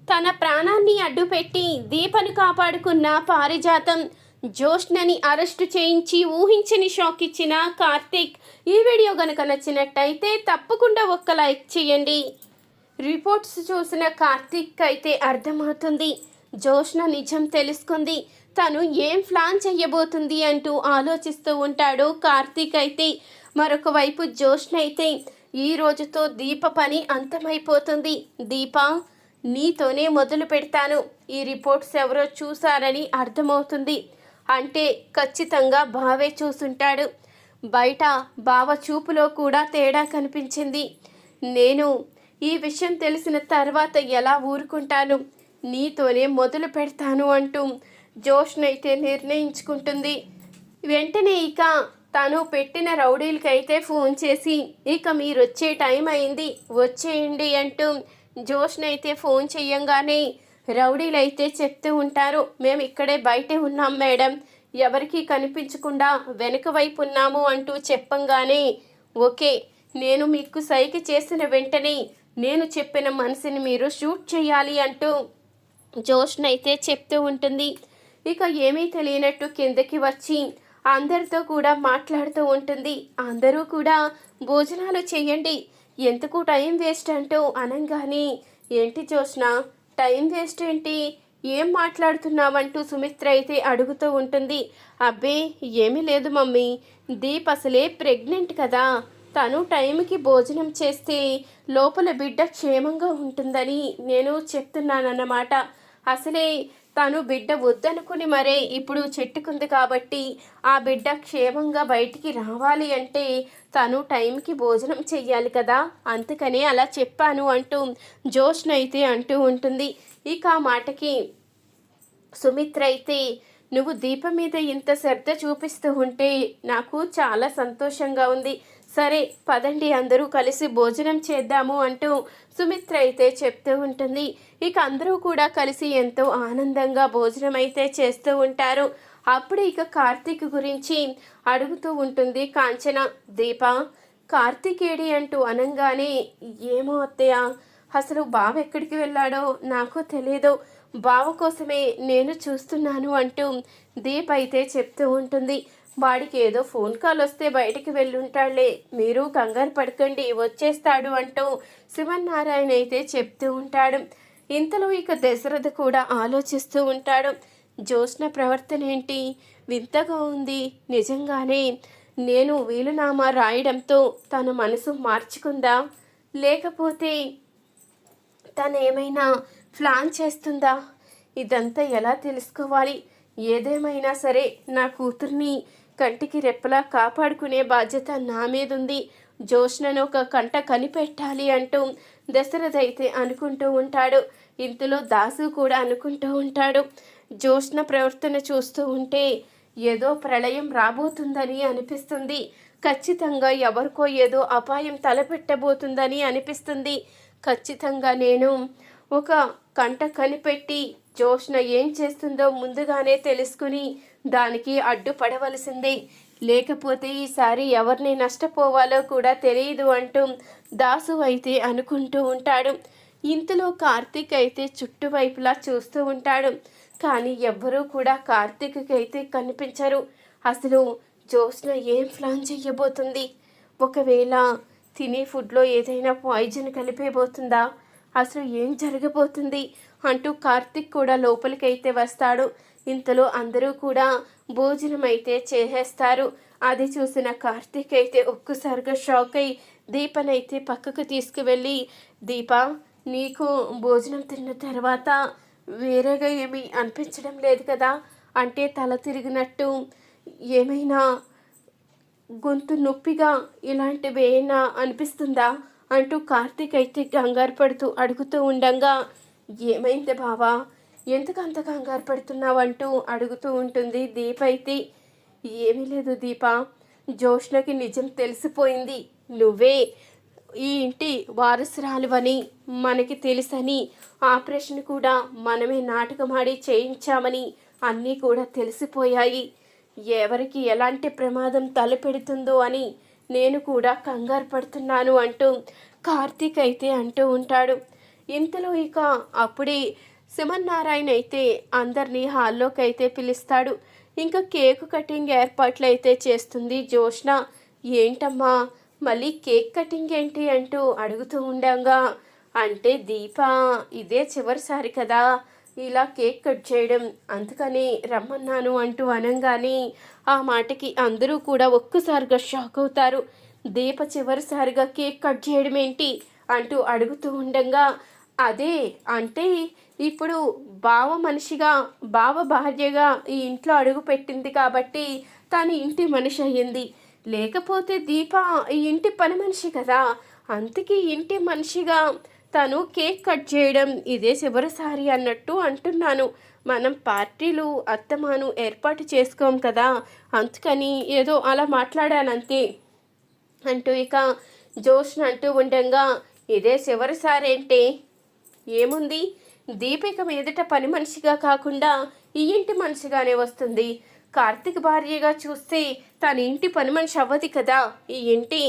తన ప్రాణాన్ని అడ్డుపెట్టి దీపను కాపాడుకున్న పారిజాతం జోష్నని అరెస్టు చేయించి ఊహించని షాక్ ఇచ్చిన కార్తీక్. ఈ వీడియో గనుక నచ్చినట్టయితే తప్పకుండా ఒక్క లైక్ చేయండి. రిపోర్ట్స్ చూసిన కార్తీక్ అయితే అర్థమవుతుంది, జోష్న నిజం తెలుసుకుంది, తను ఏం ప్లాన్ చెయ్యబోతుంది అంటూ ఆలోచిస్తూ ఉంటాడు కార్తీక్ అయితే. మరొక వైపు జోష్న అయితే ఈ రోజుతో దీప పని అంతమైపోతుంది, దీప నీతోనే మొదలు పెడతాను, ఈ రిపోర్ట్స్ ఎవరో చూశారని అర్థమవుతుంది అంటే ఖచ్చితంగా బావే చూసుంటాడు. బయట బావ చూపులో కూడా తేడా కనిపించింది. నేను ఈ విషయం తెలిసిన తర్వాత ఎలా ఊరుకుంటాను, నీతోనే మొదలు పెడతాను అంటూ జోష్నైతే నిర్ణయించుకుంటుంది. వెంటనే ఇక తను పెట్టిన రౌడీలకైతే ఫోన్ చేసి ఇక మీరు వచ్చే టైం అయింది వచ్చేయండి అంటూ జోష్నైతే ఫోన్ చెయ్యంగానే రౌడీలైతే చెప్తూ ఉంటారు, మేము ఇక్కడే బయటే ఉన్నాం మేడం, ఎవరికి కనిపించకుండా వెనుక వైపు ఉన్నాము అంటూ చెప్పంగానే ఓకే, నేను మీకు సైకి చేసిన వెంటనే నేను చెప్పిన మనిషిని మీరు షూట్ చేయాలి అంటూ జోష్నైతే చెప్తూ ఉంటుంది. ఇక ఏమీ తెలియనట్టు కిందకి వచ్చి అందరితో కూడా మాట్లాడుతూ ఉంటుంది. అందరూ కూడా భోజనాలు చేయండి, ఎందుకు టైం వేస్ట్ అంటూ అనంగానే ఏంటి జోష్న టైం వేస్ట్ ఏంటి, ఏం మాట్లాడుతున్నావంటూ సుమిత్ర అయితే అడుగుతూ ఉంటుంది. అబ్బే ఏమీ లేదు మమ్మీ, దీప్ అసలే ప్రెగ్నెంట్ కదా, తను టైంకి భోజనం చేస్తే లోపల బిడ్డ క్షేమంగా ఉంటుందని నేను చెప్తున్నానన్నమాట. అసలే తను బిడ్డ వద్దనుకుని మరే ఇప్పుడు చెట్టుకుంది కాబట్టి ఆ బిడ్డ క్షేమంగా బయటికి రావాలి అంటే తను టైంకి భోజనం చెయ్యాలి కదా, అందుకనే అలా చెప్పాను అంటూ జోష్న అయితే అంటూ ఉంటుంది. ఇక ఆ మాటకి సుమిత్ర అయితే నువ్వు దీపం మీద ఇంత శ్రద్ధ చూపిస్తూ ఉంటే నాకు చాలా సంతోషంగా ఉంది, సరే పదండి అందరూ కలిసి భోజనం చేద్దాము అంటూ సుమిత్ర అయితే చెప్తూ ఉంటుంది. ఇక అందరూ కూడా కలిసి ఎంతో ఆనందంగా భోజనం అయితే చేస్తూ ఉంటారు. అప్పుడు ఇక కార్తీక్ గురించి అడుగుతూ ఉంటుంది కాంచన. దీప కార్తీక్ ఏడి అంటూ అనంగానే ఏమో అత్తయ్య, అసలు బావ ఎక్కడికి వెళ్ళాడో నాకు తెలియదు, బావ కోసమే నేను చూస్తున్నాను అంటూ దీప అయితే చెప్తూ ఉంటుంది. వాడికి ఏదో ఫోన్ కాల్ వస్తే బయటికి వెళ్ళుంటాడులే, మీరు కంగారు పడకండి వచ్చేస్తాడు అంటూ శివనారాయణ అయితే చెప్తూ ఉంటాడు. ఇంతలో ఇక దశరథ కూడా ఆలోచిస్తూ ఉంటాడు, జోష్న ప్రవర్తన ఏంటి వింతగా ఉంది, నిజంగానే నేను వీలునామా రాయడంతో తన మనసు మార్చుకుందా, లేకపోతే తను ఏమైనా ప్లాన్ చేస్తుందా, ఇదంతా ఎలా తెలుసుకోవాలి, ఏదేమైనా సరే నా కూతుర్ని కంటికి రెప్పలా కాపాడుకునే బాధ్యత నా మీద ఉంది, జోష్నను ఒక కంట కనిపెట్టాలి అంటూ దశరథ అయితే అనుకుంటూ ఉంటాడు. ఇంతలో దాసు కూడా అనుకుంటూ ఉంటాడు, జోష్న ప్రవర్తన చూస్తూ ఉంటే ఏదో ప్రళయం రాబోతుందని అనిపిస్తుంది, ఖచ్చితంగా ఎవరికో ఏదో అపాయం తలపెట్టబోతుందని అనిపిస్తుంది, ఖచ్చితంగా నేను ఒక కంట కనిపెట్టి జోష్న ఏం చేస్తుందో ముందుగానే తెలుసుకుని దానికి అడ్డుపడవలసిందే, లేకపోతే ఈసారి ఎవరిని నష్టపోవాలో కూడా తెలియదు అంటూ దాసు అయితే అనుకుంటూ ఉంటాడు. ఇంతలో కార్తీక్ అయితే చుట్టువైపులా చూస్తూ ఉంటాడు, కానీ ఎవ్వరూ కూడా కార్తీక్కి అయితే కనిపించరు. అసలు జోష్న ఏం ప్లాన్ చెయ్యబోతుంది, ఒకవేళ తినే ఫుడ్లో ఏదైనా పాయిజన్ కలిపేబోతుందా, అసలు ఏం జరగబోతుంది అంటూ కార్తీక్ కూడా లోపలికైతే వస్తాడు. ఇంతలో అందరూ కూడా భోజనం అయితే చేసేస్తారు. అది చూసిన కార్తీక్ అయితే ఒక్కసారిగా షాక్ అయి దీపనైతే పక్కకు తీసుకువెళ్ళి, దీప నీకు భోజనం తిన్న తర్వాత వేరేగా ఏమీ అనిపించడం లేదు కదా అంటే తల తిరిగినట్టు ఏమైనా గొంతు నొప్పిగా ఇలాంటివి ఏమైనా అనిపిస్తుందా అంటూ కార్తీక్ అయితే కంగారు పడుతూ అడుగుతూ ఉండంగా ఏమైంది బావా, ఎందుకు అంత కంగారు పడుతున్నావంటూ అడుగుతూ ఉంటుంది దీప అయితే. ఏమీ లేదు దీప, జోష్నకి నిజం తెలిసిపోయింది, నువ్వే ఈ ఇంటి వారసురాలువని మనకి తెలుసని, ఆపరేషన్ కూడా మనమే నాటకమాడి చేయించామని అన్నీ కూడా తెలిసిపోయాయి, ఎవరికి ఎలాంటి ప్రమాదం తలపెడుతుందో అని నేను కూడా కంగారు పడుతున్నాను అంటూ కార్తీక్ అయితే అంటూ ఉంటాడు. ఇంతలో ఇక అప్పుడే శివనారాయణ అయితే అందరినీ హాల్లోకి అయితే పిలుస్తాడు. ఇంకా కేక్ కటింగ్ ఏర్పాట్లు అయితే చేస్తుంది జోష్న. ఏంటమ్మా మళ్ళీ కేక్ కటింగ్ ఏంటి అంటూ అడుగుతూ ఉండంగా, అంటే దీప ఇదే చివరిసారి కదా ఇలా కేక్ కట్ చేయడం, అందుకని రమ్మన్నాను అంటూ అనంగానే ఆ మాటకి అందరూ కూడా ఒక్కసారిగా షాక్ అవుతారు. దీప చివరిసారిగా కేక్ కట్ చేయడం ఏంటి అంటూ అడుగుతూ ఉండంగా, అదే అంటే ఇప్పుడు బావ మనిషిగా బావ భార్యగా ఈ ఇంట్లో అడుగు పెట్టింది కాబట్టి తను ఇంటి మనిషి అయ్యింది. లేకపోతే దీప ఈ ఇంటి పని మనిషి కదా, అందుకే ఇంటి మనిషిగా తను కేక్ కట్ చేయడం ఇదే చివరిసారి అన్నట్టు అంటున్నాను. మనం పార్టీలు అత్తమాను ఏర్పాటు చేసుకోం కదా, అందుకని ఏదో అలా మాట్లాడానంతే అంటూ ఇక జోష్న అంటూ ఉండంగా, ఇదే చివరిసారి ఏంటి, ఏముంది దీపిక మీదట పని మనిషిగా కాకుండా ఈ ఇంటి మనిషిగానే వస్తుంది. కార్తీక్ భార్యగా చూస్తే తన ఇంటి పని మనిషి అవ్వదు కదా, ఈ ఇంటి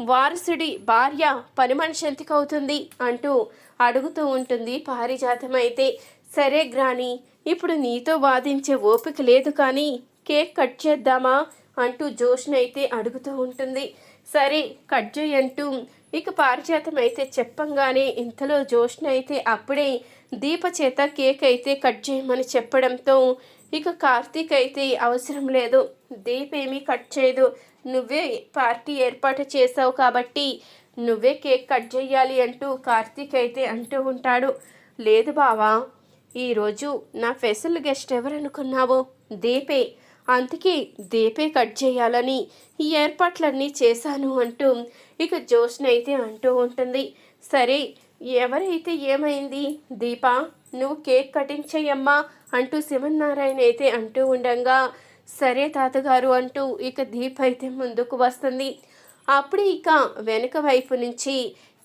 వారసుడి భార్య పని మనిషి ఎందుకు అవుతుంది అంటూ అడుగుతూ ఉంటుంది పారిజాతం అయితే. సరే గ్రాని, ఇప్పుడు నీతో వాదించే ఓపిక లేదు కానీ కేక్ కట్ చేద్దామా అంటూ జోష్న అయితే అడుగుతూ ఉంటుంది. సరే కట్ చేయంటూ ఇక పారిజాతం అయితే చెప్పంగానే ఇంతలో జోష్న అయితే అప్పుడే దీప చేత కేక్ అయితే కట్ చేయమని చెప్పడంతో ఇక కార్తీక్ అయితే అవసరం లేదు, దీప్ ఏమీ కట్ చేయదు, నువ్వే పార్టీ ఏర్పాటు చేసావు కాబట్టి నువ్వే కేక్ కట్ చేయాలి అంటూ కార్తీక్ అయితే అంటూ ఉంటాడు. లేదు బావా, ఈరోజు నా స్పెషల్ గెస్ట్ ఎవరనుకున్నావో దీపే, అందుకే దీపే కట్ చేయాలని ఈ ఏర్పాట్లన్నీ చేశాను అంటూ ఇక జోష్న అయితే అంటూ ఉంటుంది. సరే ఎవరైతే ఏమైంది దీపా, నువ్వు కేక్ కటింగ్ చెయ్యమ్మా అంటూ శివనారాయణ అయితే అంటూ ఉండగా, సరే తాతగారు అంటూ ఇక దీప అయితే ముందుకు వస్తుంది. అప్పుడు ఇక వెనుక వైపు నుంచి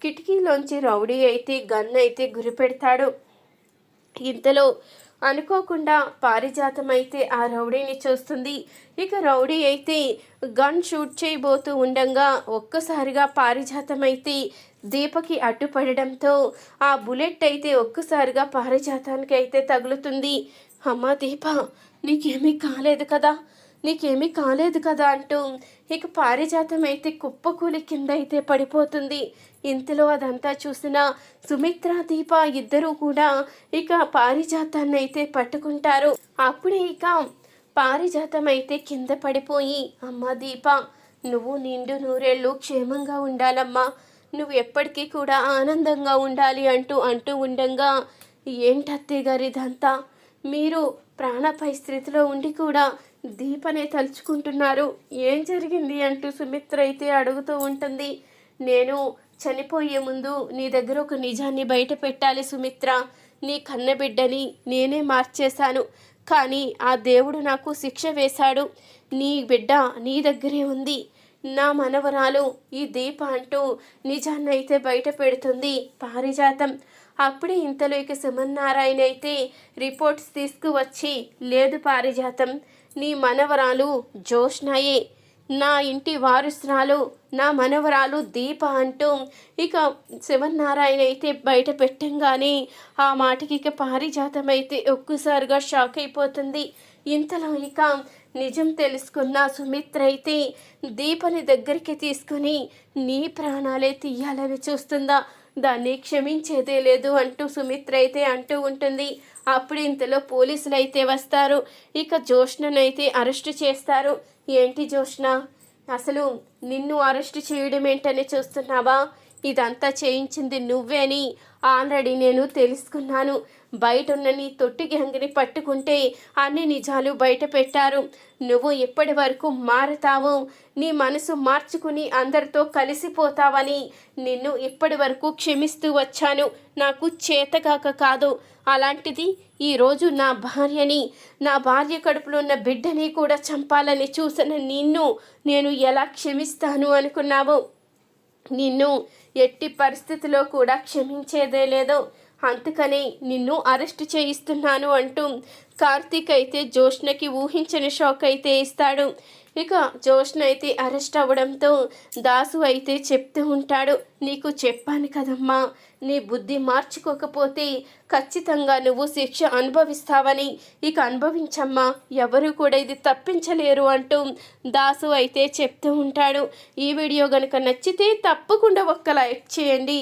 కిటికీలోంచి రౌడీ అయితే గన్ అయితే గురిపెడతాడు. ఇంతలో అనుకోకుండా పారిజాతం అయితే ఆ రౌడీని చూస్తుంది. ఇక రౌడీ అయితే గన్ షూట్ చేయబోతూ ఉండగా ఒక్కసారిగా పారిజాతం అయితే దీపకి అడ్డుపడడంతో ఆ బుల్లెట్ అయితే ఒక్కసారిగా పారిజాతానికి అయితే తగులుతుంది. అమ్మా దీప, నీకేమీ కాలేదు కదా, నీకేమీ కాలేదు కదా అంటూ ఇక పారిజాతం అయితే కుప్పకూలి కింద అయితే పడిపోతుంది. ఇంతలో అదంతా చూసిన సుమిత్ర దీప ఇద్దరూ కూడా ఇక పారిజాతాన్ని అయితే పట్టుకుంటారు. అప్పుడే ఇక పారిజాతం అయితే కింద పడిపోయి, అమ్మ దీప నువ్వు నిండు నూరేళ్ళు క్షేమంగా ఉండాలమ్మా, నువ్వు ఎప్పటికీ కూడా ఆనందంగా ఉండాలి అంటూ ఉండంగా, ఏంటత్తయ్య గారు ఇదంతా, మీరు ప్రాణపై స్థితిలో ఉండి కూడా దీపనే తలుచుకుంటున్నారు, ఏం జరిగింది అంటూ సుమిత్ర అయితే అడుగుతూ ఉంటుంది. నేను చనిపోయే ముందు నీ దగ్గర ఒక నిజాన్ని బయట పెట్టాలి సుమిత్ర, నీ కన్నబిడ్డని నేనే మార్చేశాను, కానీ ఆ దేవుడు నాకు శిక్ష వేశాడు, నీ బిడ్డ నీ దగ్గరే ఉంది, నా మనవరాలు ఈ దీప అంటూ నిజాన్ని అయితే బయట పెడుతుంది పారిజాతం. అప్పుడే ఇంతలో ఇక శివనారాయణ అయితే రిపోర్ట్స్ తీసుకువచ్చి, లేదు పారిజాతం, నీ మనవరాలు జోష్నాయే, నా ఇంటి వారసురాలు, నా మనవరాలు దీప అంటూ ఇక శివనారాయణ అయితే బయట పెట్టంగానే ఆ మాటకి ఇక పారిజాతం అయితే ఒక్కసారిగా షాక్ అయిపోతుంది. ఇంతలో ఇక నిజం తెలుసుకున్న సుమిత్ర అయితే దీపని దగ్గరికి తీసుకుని నీ ప్రాణాలే తీయాలని చూస్తుందా, దాన్ని క్షమించేదే లేదు అంటూ సుమిత్ర అయితే అంటూ ఉంటుంది. అప్పుడు ఇంతలో పోలీసులు అయితే వస్తారు. ఇక జోష్ననైతే అరెస్ట్ చేస్తారు. ఏంటి జోష్న, అసలు నిన్ను అరెస్ట్ చేయడం ఏంటని చూస్తున్నావా, ఇదంతా చేయించింది నువ్వే అని ఆల్రెడీ నేను తెలుసుకున్నాను. బయట ఉన్న నీ తొట్టి గ్యాంగ్ని పట్టుకుంటే అన్ని నిజాలు బయట పెట్టారు. నువ్వు ఇప్పటి వరకు మారతావు, నీ మనసు మార్చుకుని అందరితో కలిసిపోతావని నిన్ను ఇప్పటి వరకు క్షమిస్తూ వచ్చాను, నాకు చేతగాక కాదు. అలాంటిది ఈరోజు నా భార్య కడుపులో ఉన్న బిడ్డని కూడా చంపాలని చూసిన నిన్ను నేను ఎలా క్షమిస్తాను అనుకున్నావు? నిన్ను ఎట్టి పరిస్థితిలో కూడా క్షమించేదే లేదు, అందుకని నిన్ను అరెస్ట్ చేయిస్తున్నాను అంటూ కార్తీక్ అయితే జోష్నకి ఊహించని షాక్ అయితే ఇస్తాడు. ఇక జోష్న అయితే అరెస్ట్ అవ్వడంతో దాసు అయితే చెప్తూ ఉంటాడు, నీకు చెప్పాను కదమ్మా, నీ బుద్ధి మార్చుకోకపోతే ఖచ్చితంగా నువ్వు శిక్ష అనుభవిస్తావని, ఇక అనుభవించమ్మా, ఎవరు కూడా ఇది తప్పించలేరు అంటూ దాసు అయితే చెప్తూ ఉంటాడు. ఈ వీడియో కనుక నచ్చితే తప్పకుండా ఒక్క లైక్ చేయండి.